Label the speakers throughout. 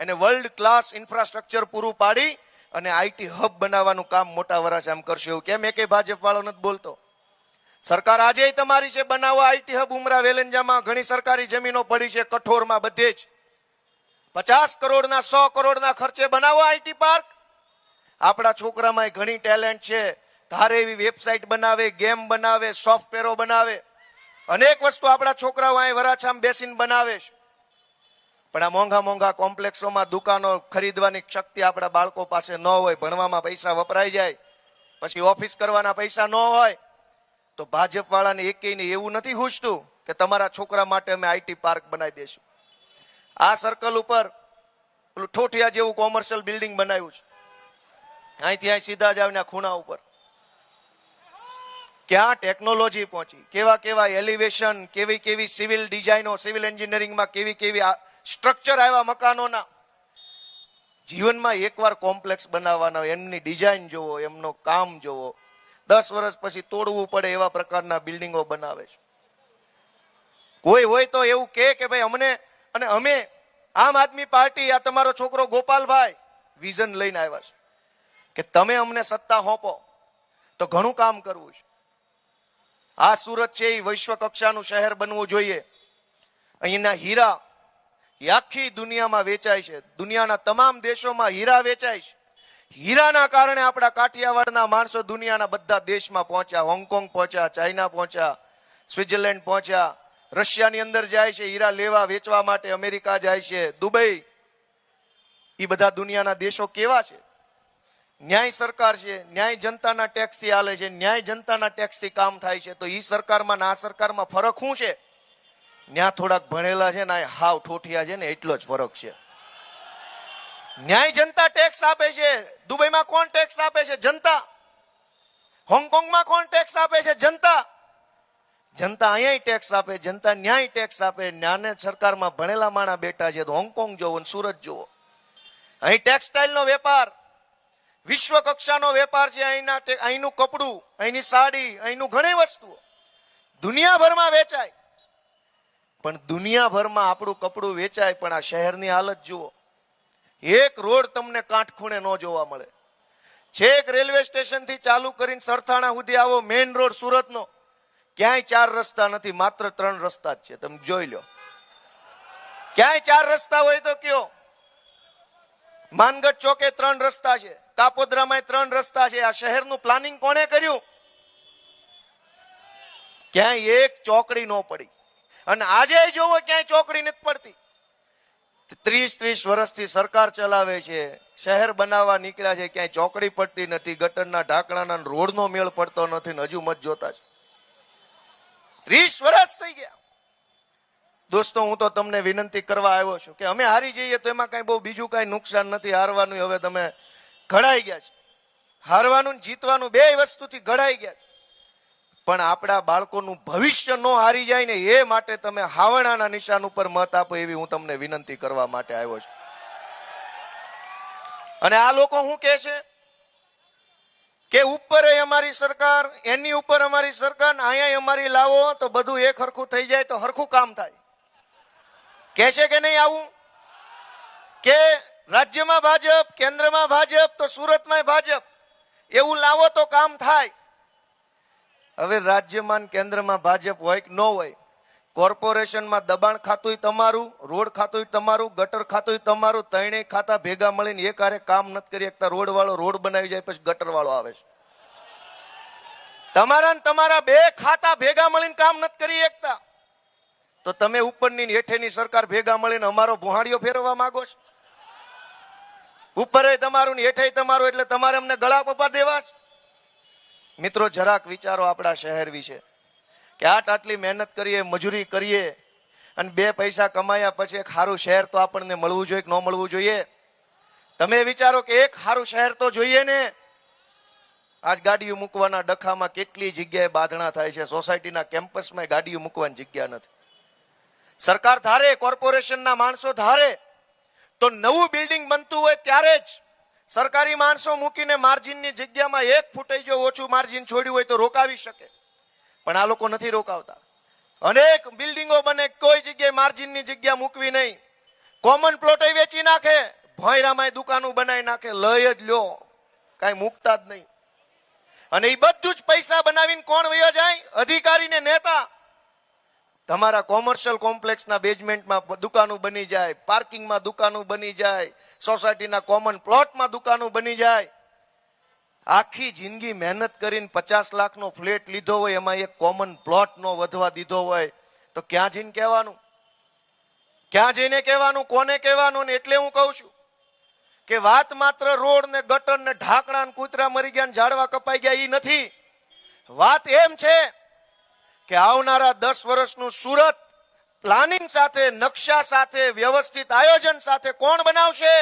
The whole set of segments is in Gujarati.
Speaker 1: એને વર્લ્ડ ક્લાસ ઇન્ફ્રાસ્ટ્રક્ચર પૂરું પાડી અને આઈટી હબ બનાવવાનું કામ મોટા વરાછામ કરશે. એવું કેમ એકે ભાજપ વાળો નથી બોલતો? સરકાર આજે તમારી છે બનાવવા આઈટી હબ. ઉમરા વેલંજામાં ઘણી સરકારી જમીનો પડી છે, કઠોરમાં બધે જ 50 કરોડના 100 કરોડના ખર્ચે બનાવો આઈટી પાર્ક. આપણા છોકરામાં ઘણી ટેલેન્ટ છે, ધારે એવી વેબસાઇટ બનાવે, ગેમ બનાવે, સોફ્ટવેરો બનાવે, અનેક વસ્તુ આપણા છોકરાઓ અહીં વરાછામાં બેસીને બનાવે છે. પણ આ મોંઘા મોંઘા કોમ્પ્લેક્સોમાં દુકાનો ખરીદવાની શક્તિ આપણા બાળકો પાસે ન હોય, ભણવામાં પૈસા વપરાઈ જાય, પછી ઓફિસ કરવાના પૈસા ન હોય, તો ભાજપ વાળાને એકેયને એવું નથી પૂછતું કે તમારા છોકરા માટે અમે આઈટી પાર્ક બનાવી દઈશું. આ સર્કલ ઉપર પેલું ઠોઠિયા જેવું કોમર્શિયલ બિલ્ડિંગ બનાવ્યું છે. અહીંથી અહીં સીધા જાવ ને ખૂણા ઉપર ક્યાં ટેકનોલોજી પહોંચી, કેવા કેવા એલિવેશન, કેવી કેવી સિવિલ ડિઝાઇનો, સિવિલ એન્જિનિયરિંગમાં કેવી કેવી સ્ટ્રક્ચર આવ્યા મકાનોના. જીવનમાં એકવાર કોમ્પ્લેક્સ બનાવવાના, એમની ડિઝાઇન જોવો, એમનો કામ જોવો. 10 વર્ષ પછી તોડવું પડે એવા પ્રકારના બિલ્ડિંગો બનાવે છે. કોઈ હોય તો એવું કે ભાઈ અમને અને અમે આમ આદમી પાર્ટી, આ તમારો છોકરો ગોપાલભાઈ વિઝન લઈને આવ્યા છે કે તમે અમને સત્તા સોંપો તો ઘણું કામ કરવું છે. આ સુરત છે એ વિશ્વ કક્ષાનું શહેર બનવું જોઈએ. અહીંના હીરા આખી દુનિયામાં વેચાય છે, દુનિયાના તમામ દેશોમાં હીરા વેચાય છે. હીરાના કારણે આપણા કાઠિયાવાડના માણસો દુનિયાના બધા દેશમાં પહોંચ્યા, હોંગકોંગ પહોંચ્યા, ચાઇના પહોંચ્યા, સ્વિટ્ઝરલેન્ડ પહોંચ્યા, રશિયાની અંદર જાય છે હીરા લેવા વેચવા માટે, અમેરિકા જાય છે, દુબઈ. એ બધા દુનિયાના દેશો કેવા છે? ન્યાય સરકાર છે, ન્યાય જનતાના ટેક્સથી હાલે છે, ન્યાય જનતાના ટેક્સથી કામ થાય છે. તો એ સરકારમાં ને આ સરકારમાં ફરક શું છે? ન્યા થોડાક ભણેલા છે ને આ હાવ ઠોઠિયા છે ને એટલો જ ફરક છે. ન્યાય જનતા ટેક્સ આપે છે. દુબઈમાં કોણ ટેક્સ આપે છે? જનતા. હોંગકોંગમાં કોણ ટેક્સ આપે છે? જનતા. જનતા અહીંયા ટેક્સ આપે, જનતા ન્યાય ટેક્સ આપે. ન્યાને સરકારમાં ભણેલા માણા બેઠા છે. તો હોંગકોંગ જોવો ને સુરત જોવો. અહીં ટેક્સટાઇલનો વેપાર વિશ્વ કક્ષાનો વેપાર છે. અહીંનું કપડું, અહીંની સાડી, અહીંનું ઘણી વસ્તુઓ દુનિયાભરમાં વેચાય. પણ દુનિયાભરમાં આપણું કપડું વેચાય, પણ આ શહેરની હાલત જુઓ. એક રોડ તમને કાંઠખૂણે ન જોવા મળે. છેક રેલવે સ્ટેશન થી ચાલુ કરીને સરથાણા સુધી આવો મેઇન રોડ સુરતનો, ક્યાંય 4 રસ્તા નથી, માત્ર 3 રસ્તા જ છે. તમે જોઈ લો. ક્યાંય 4 રસ્તા હોય તો કયો? માનગઢ ચોકે 3 રસ્તા છે, કાપોદ્રામાં 3 રસ્તા છે. આ શહેરનું પ્લાનિંગ કોણે કર્યું? ક્યાંય એક ચોકડી ન પડી. અને આજે જોવો ક્યાંય ચોકડી નથી પડતી. 30 વર્ષથી સરકાર ચલાવે છે, શહેર બનાવવા નીકળ્યા છે, ક્યાંય ચોકડી પડતી નથી, ગટરના ઢાંકણાના રોડનો મેળ પડતો નથી ને હજુ મત જોતા છે. 30 વર્ષ થઈ ગયા. દોસ્તો, હું તો તમને વિનંતી કરવા આવ્યો છું કે અમે હારી જઈએ તો એમાં કઈ બહુ બીજું કઈ નુકસાન નથી. હારવાનું હવે તમે ઘડાઈ ગયા છે. હારવાનું જીતવાનું બે વસ્તુથી ઘડાઈ ગયા છે. પણ આપણા બાળકોનું ભવિષ્ય ન હારી જાય ને એ માટે તમે હાવણાના નિશાન ઉપર મત આપો એવી હું તમને વિનંતી કરવા માટે આવ્યો છું. અને આ લોકો શું કહે છે કે ઉપર અમારી સરકાર, એની ઉપર અમારી સરકાર, અહીંયા અમારી લાવો તો બધું એક હરખું થઈ જાય તો હરખું કામ થાય. કહે છે કે નહીં આવું? કે રાજ્યમાં ભાજપ, કેન્દ્રમાં ભાજપ તો સુરતમાં ભાજપ, એવું લાવો તો કામ થાય. હવે રાજ્યમાં કેન્દ્રમાં ભાજપ હોય કે ન હોય, કોર્પોરેશનમાં દબાણ ખાતું તમારું, રોડ ખાતું તમારું, ગટર ખાતું તમારું, ત્રણેય ખાતા ભેગા મળીને એક હારે કામ નથી કરી શકતા. રોડ વાળો રોડ બનાવી જાય પછી ગટર વાળો આવે છે. તમારા ને તમારા બે ખાતા ભેગા મળીને કામ નથી કરી શકતા. તો તમે ઉપરની હેઠેની સરકાર ભેગા મળીને અમારો ભોહાડીઓ ફેરવવા માંગો છો? ઉપર તમારું ને હેઠે તમારું, એટલે તમારે અમને ગળા પપ્પા દેવા છે? મિત્રો, જરાક વિચારો આપણા શહેર વિશે કે આટલી મહેનત કરીએ, મજૂરી કરીએ અને 2 પૈસા કમાયા પછી એક સારું શહેર તો આપણને મળવું જોઈએ કે ન મળવું જોઈએ? તમે વિચારો કે એક સારું શહેર તો જોઈએ ને. આજ ગાડીઓ મૂકવાના ડખામાં કેટલી જગ્યાએ બાંધણા થાય છે. સોસાયટીના કેમ્પસમાં ગાડીઓ મૂકવાની જગ્યા નથી. સરકાર ધારે, કોર્પોરેશનના માણસો ધારે તો નવું બિલ્ડિંગ બનતું હોય ત્યારે જ સરકારી માણસો મૂકીને માર્જિનની જગ્યામાં 1 ફૂટ જો ઓછું માર્જિન છોડ્યું હોય તો રોકાવી શકે. પણ આ લોકો નથી રોકાવતા. અનેક બિલ્ડિંગો બને, કોઈ જગ્યાએ માર્જિનની જગ્યા મૂકવી નહીં. કોમન પ્લોટ વેચી નાખે, ભોયરામાં દુકાનો બનાવી નાખે, લઈ જ લ્યો, કઈ મૂકતા જ નહીં. અને એ બધું જ પૈસા બનાવીને કોણ વયો જાય? અધિકારી ને નેતા. તમારા કોમર્શિયલ કોમ્પ્લેક્સના બેઝમેન્ટમાં દુકાનો બની જાય, પાર્કિંગમાં દુકાનો બની જાય, સોસાયટીના કોમન પ્લોટમાં દુકાનો બની જાય. આખી જિંદગી મહેનત કરીને 50 લાખનો ફ્લેટ લીધો હોય, એમાં એક કોમન પ્લોટ નો વધવા દીધો હોય, તો ક્યાં જઈને કહેવાનું? ક્યાં જઈને કહેવાનું? કોને કહેવાનું? ને એટલે હું કહું છું કે વાત માત્ર રોડ ને ગટર ને ઢાંકણા ને કૂતરા મરી ગયા ને ઝાડવા કપાઈ ગયા એ નથી. વાત એમ છે કે આવનારા 10 વર્ષનું સુરત પ્લાનિંગ સાથે, નકશા સાથે, વ્યવસ્થિત આયોજન સાથે કોણ બનાવશે?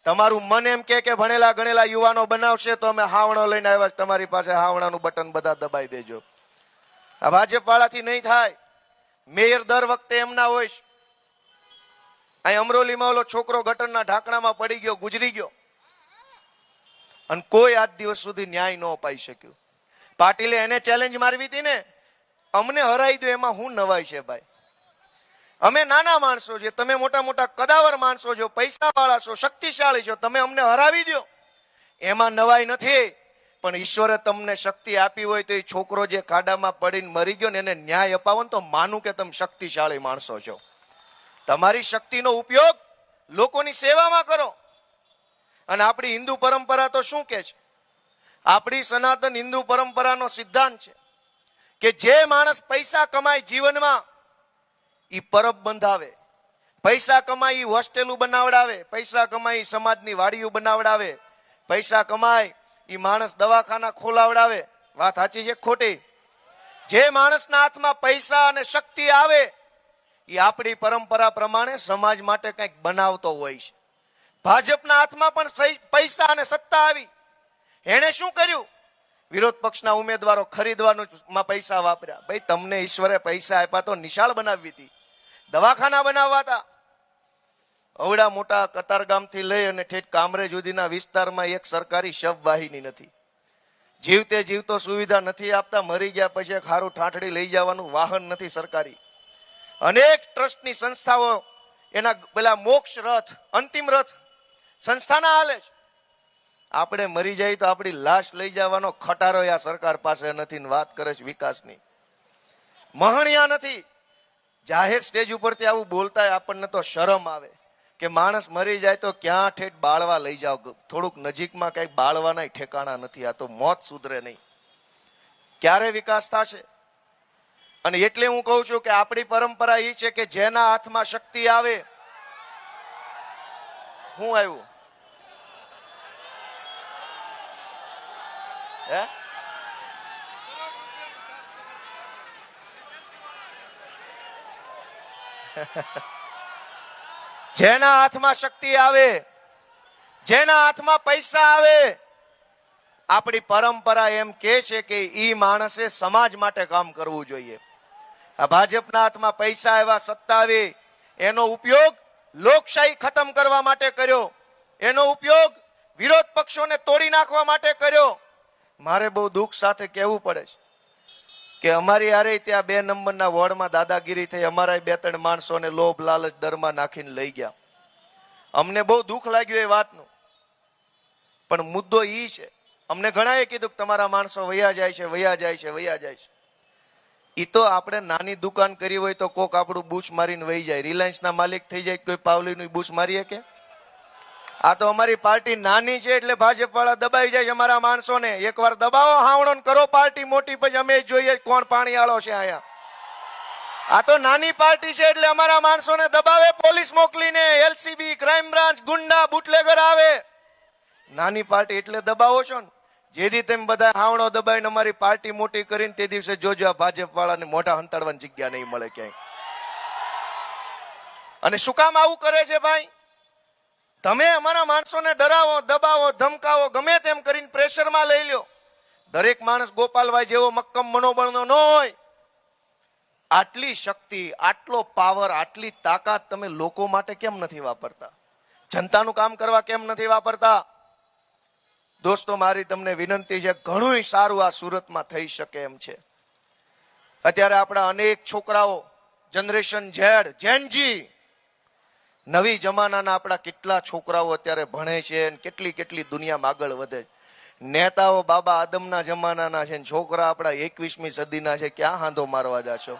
Speaker 1: તમારું મન એમ કે ભણેલા ગણેલા યુવાનો બનાવશે, તો અમે હાવણો લઈને આવ્યા છે, તમારી પાસે હાવણાનું બટન બધા દબાઈ દેજો. આ ભાજપ વાળાથી નહીં થાય. મેયર દર વખતે એમના હોય. અહીં અમરોલીમાં ઓલો છોકરો ગટરના ઢાંકણામાં પડી ગયો, ગુજરી ગયો, અને કોઈ આજ દિવસ સુધી ન્યાય ન અપાઈ શક્યું. પાટીલે એને ચેલેન્જ મારવી હતી ને, અમને હરાઈ દો, એમાં હું નવાઈ છે ભાઈ? અમે નાના માણસો છીએ, તમે મોટા મોટા કદાવર માણસો છો, પૈસા વાળા છો, શક્તિશાળી છો, તમે અમને હરાવી દો, એમાં નવાઈ નથી. પણ ઈશ્વરે તમને શક્તિ આપી હોય તો એ છોકરો જે ખાડામાં પડીને મરી ગયો ને એને ન્યાય અપાવો ને તો માનું કે તમે શક્તિશાળી માણસો છો. તમારી શક્તિનો ઉપયોગ લોકોની સેવામાં કરો. અને આપણી હિન્દુ પરંપરા તો શું કે છે? આપણી સનાતન હિન્દુ પરંપરાનો સિદ્ધાંત છે કે જે માણસ પૈસા કમાય જીવનમાં, ઈ પરબ બંધાવે, પૈસા કમાય ઈ હોસ્ટેલો બનાવડાવે, પૈસા કમાય ઈ સમાજની વાડીઓ બનાવડાવે, પૈસા કમાય ઈ માણસ દવાખાના ખોલાવડાવે. વાત સાચી છે ખોટી? જે માણસના હાથમાં પૈસા અને શક્તિ આવે એ આપણી પરંપરા પ્રમાણે સમાજ માટે કંઈક બનાવતો હોય છે. ભાજપના હાથમાં પણ પૈસા અને સત્તા આવી. એણે શું કર્યું? વિરોધ પક્ષના ઉમેદવારો ખરીદવાનું પૈસા વાપર્યા. ભાઈ, તમને ઈશ્વરે પૈસા આપ્યા તો નિશાળ બનાવવી હતી, દવાખાના બનાવવા હતા. અવડા મોટા કતારગામથી લઈ અને ઠેઠ કામરેજ સુધીના વિસ્તારમાં એક સરકારી શબવાહિની નથી. જીવતે જીવતો સુવિધા નથી આપતા. મરી ગયા પછી એક હારું ઠાઠડી લઈ જવાનું વાહન નથી સરકારી. અનેક ટ્રસ્ટની સંસ્થાઓ એના પેલા મોક્ષ રથ, અંતિમ રથ સંસ્થાના હાલે છે. આપણે મરી જાય તો આપણી લાશ લઈ જવાનો ખટારો આ સરકાર પાસે નથી. વાત કરે છે વિકાસની, મહણિયા નથી. જાહેર સ્ટેજ ઉપરથી આવું બોલતા આપણને તો શરમ આવે કે માણસ મરી જાય તો ક્યાં ઠેઠ બાળવા લઈ જાઓ, થોડુંક નજીકમાં કઈક બાળવાના ઠેકાણા નથી. આ તો મોત સુધરે નહીં. ક્યારે વિકાસ થશે? અને એટલે હું કહું છું કે આપણી પરંપરા એ છે કે જેના હાથમાં શક્તિ આવે. હું આવ્યું હે? જેના હાથમાં શક્તિ આવે, જેના હાથમાં પૈસા આવે, આપણી પરંપરા એમ કે છે કે ઈ માણસે સમાજ માટે કામ કરવું જોઈએ. આ ભાજપના હાથમાં પૈસા આવ્યા, સત્તા આવી, એનો ઉપયોગ લોકશાહી ખતમ કરવા માટે કર્યો, એનો ઉપયોગ વિરોધ પક્ષોને તોડી નાખવા માટે કર્યો. મારે બહુ દુઃખ સાથે કહેવું પડે છે કે અમારી હારે ત્યાં 2 નંબરના વોર્ડમાં દાદાગીરી થઈ. અમારા 2-3 માણસોને લોભ લાલચ ડરમાં નાખીને લઈ ગયા. અમને બહુ દુઃખ લાગ્યું એ વાતનું. પણ મુદ્દો ઈ છે, અમને ઘણાએ કીધું કે તમારા માણસો વયા જાય છે, વયા જાય છે, વયા જાય છે. ઈ તો આપણે નાની દુકાન કરી હોય તો કોક આપણું બૂચ મારીને વહી જાય. રિલાયન્સના માલિક થઈ જાય કોઈ પાવલીનું બૂચ મારીએ કે? આ તો અમારી પાર્ટી નાની છે એટલે ભાજપ વાળા દબાઈ જાય છે અમારા માણસોને. એકવાર દબાવો હાવણો કરો પાર્ટી મોટી, પછી અમે જોઈએ કોણ પાણી આળો છે અહીંયા. આ તો નાની પાર્ટી છે એટલે અમારા માણસોને દબાવે, પોલીસ મોકલીને, એલસીબી, ક્રાઇમ બ્રાન્ચ, ગુંડા, બુટલેગર આવે. નાની પાર્ટી એટલે દબાવો છો ને. જેથી તેમ બધા હાવણો દબાઈને અમારી પાર્ટી મોટી કરીને તે દિવસે જોજો આ ભાજપ વાળાને મોઢા હંતાડવાની જગ્યા નહીં મળે ક્યાંય. અને શું કામ આવું કરે છે ભાઈ? તમે અમારા માણસોને ડરાવો, દબાવો, ધમકાવો, ગમે તેમ કરીને પ્રેશરમાં લઈ લ્યો. દરેક માણસ ગોપાલભાઈ જેવો મક્કમ મનોબળનો ન હોય. આટલી શક્તિ, આટલો પાવર, આટલી તાકાત તમે લોકો માટે કેમ નથી વાપરતા? જનતાનું કામ કરવા કેમ નથી વાપરતા? દોસ્તો, મારી તમને વિનંતી છે, ઘણું સારું આ સુરતમાં થઈ શકે એમ છે. અત્યારે આપણા અનેક છોકરાઓ, જનરેશન ઝેડ, જેનજી, નવી જમાનાના આપણા કેટલા છોકરાઓ અત્યારે ભણે છે અને કેટલી કેટલી દુનિયામાં આગળ વધે છે. નેતાઓ બાબા આદમના જમાનાના છે ને છોકરા આપણા 21મી સદીના છે. ક્યાં હાંધો મારવા જાશો?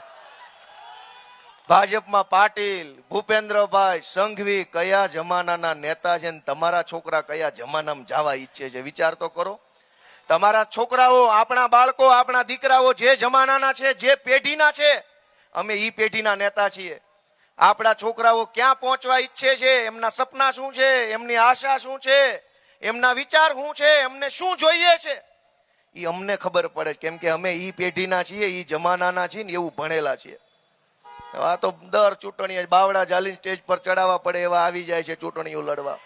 Speaker 1: ભાજપમાં પાટીલ, ભૂપેન્દ્રભાઈ, સંઘવી કયા જમાનાના નેતા છે ને તમારા છોકરા કયા જમાનામાં જવા ઈચ્છે છે? વિચાર તો કરો. તમારા છોકરાઓ, આપણા બાળકો, આપણા દીકરાઓ જે જમાનાના છે, જે પેઢીના છે, અમે ઈ પેઢીના નેતા છીએ. આપણા છોકરાઓ ક્યાં પહોંચવા ઈચ્છે છે, એમના સપના શું છે, એમની આશા શું છે, એમના વિચાર શું છે, એમને શું જોઈએ છે, એ અમને ખબર પડે, કેમ કે અમે ઈ પેઢીના છીએ, ઈ જમાનાના છીએ ને એવું ભણેલા છીએ. આ તો દર ચૂંટણી બાવડા જાલી સ્ટેજ પર ચડાવવા પડે એવા આવી જાય છે ચૂંટણીઓ લડવા.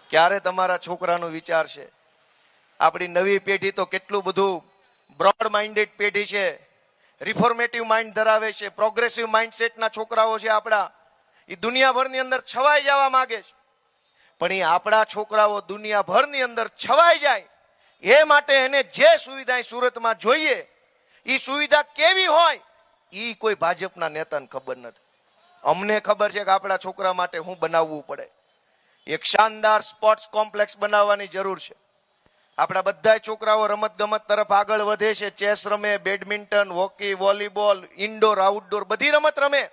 Speaker 1: ક્યારે તમારા છોકરાનો વિચાર છે? આપણી નવી પેઢી તો કેટલું બધું બ્રોડ માઇન્ડેડ પેઢી છે, રિફોર્મેટિવ માઇન્ડ ધરાવે છે, પ્રોગ્રેસિવ માઇન્ડસેટના છોકરાઓ છે આપણા. એ દુનિયાભરની અંદર છવાઈ જવા માંગે છે. પણ એ આપણા છોકરાઓ દુનિયાભરની અંદર છવાઈ જાય એ માટે એને જે સુવિધા સુરતમાં જોઈએ એ સુવિધા કેવી હોય એ કોઈ ભાજપના નેતાને ખબર નથી. અમને ખબર છે કે આપણા છોકરા માટે શું બનાવવું પડે. એક શાનદાર સ્પોર્ટ્સ કોમ્પ્લેક્સ બનાવવાની જરૂર છે. આપણા બધા છોકરાઓ રમત ગમત તરફ આગળ વધે છે. ચેસ રમે, badminton, hockey, volleyball, indoor outdoor બધી રમત રમે.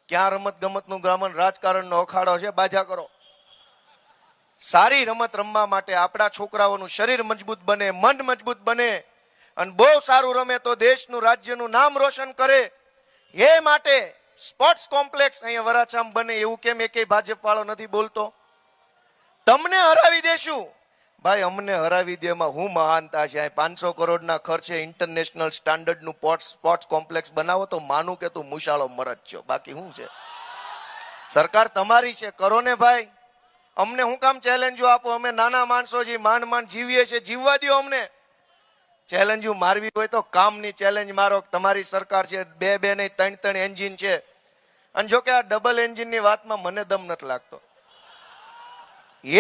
Speaker 1: ક્યાં રમત ગમતનું ગ્રામન રાજકારણનો અખાડો છે? બાજા કરો. સારી રમત રમવા માટે આપણા છોકરાઓનું શરીર મજબૂત બને, મન મજબૂત બને અને બહુ સારું રમે તો દેશનું, રાજ્યનું નામ રોશન કરે એ માટે સ્પોર્ટ્સ કોમ્પ્લેક્સ અહીંયા વરાછામાં બને. એવું કેમ એકેય ભાજપ વાળો નથી બોલતો? તમને હરાવી દેશું. ભાઈ અમને હરાવી દે એમાં હું મહાનતા છે? 500 કરોડના ખર્ચે ઇન્ટરનેશનલ સ્ટાન્ડર્ડનું સ્પોર્ટ્સ કોમ્પ્લેક્સ બનાવો તો માનું કે તું મુશાળો મરજ છો. બાકી શું છે? સરકાર તમારી છે, કરો ને ભાઈ. અમને હું કામ ચેલેન્જો આપો? અમે નાના માણસો જે માંડ જીવીએ છીએ, જીવવા દો અમને. ચેલેન્જો મારવી હોય તો કામની ચેલેન્જ મારો. તમારી સરકાર છે, 2 નહીં 3 એન્જિન છે. અને જો કે આ ડબલ એન્જિનની વાતમાં મને દમ નથી લાગતો.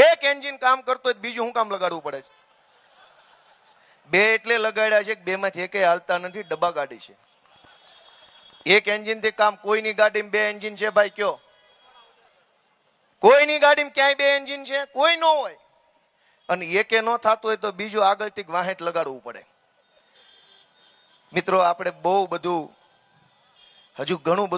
Speaker 1: એક એન્જિન કામ કરતો હોય બીજું શું કામ લગાડવું પડે છે? 2 એટલે લગાડ્યા છે કે 2 માંથી એકેય હાલતા નથી, ડબ્બા ગાડી છે. એક એન્જિન થી કામ. કોઈની ગાડીમાં 2 એન્જિન છે ભાઈ? કયો કોઈની ગાડીમાં ક્યાંય 2 એન્જિન છે? કોઈ ન હોય. અને એકે ન થતું હોય તો બીજું આગળથી વાહેટ લગાડવું પડે. મિત્રો આપણે બહુ બધું હજુ ઘણું બધું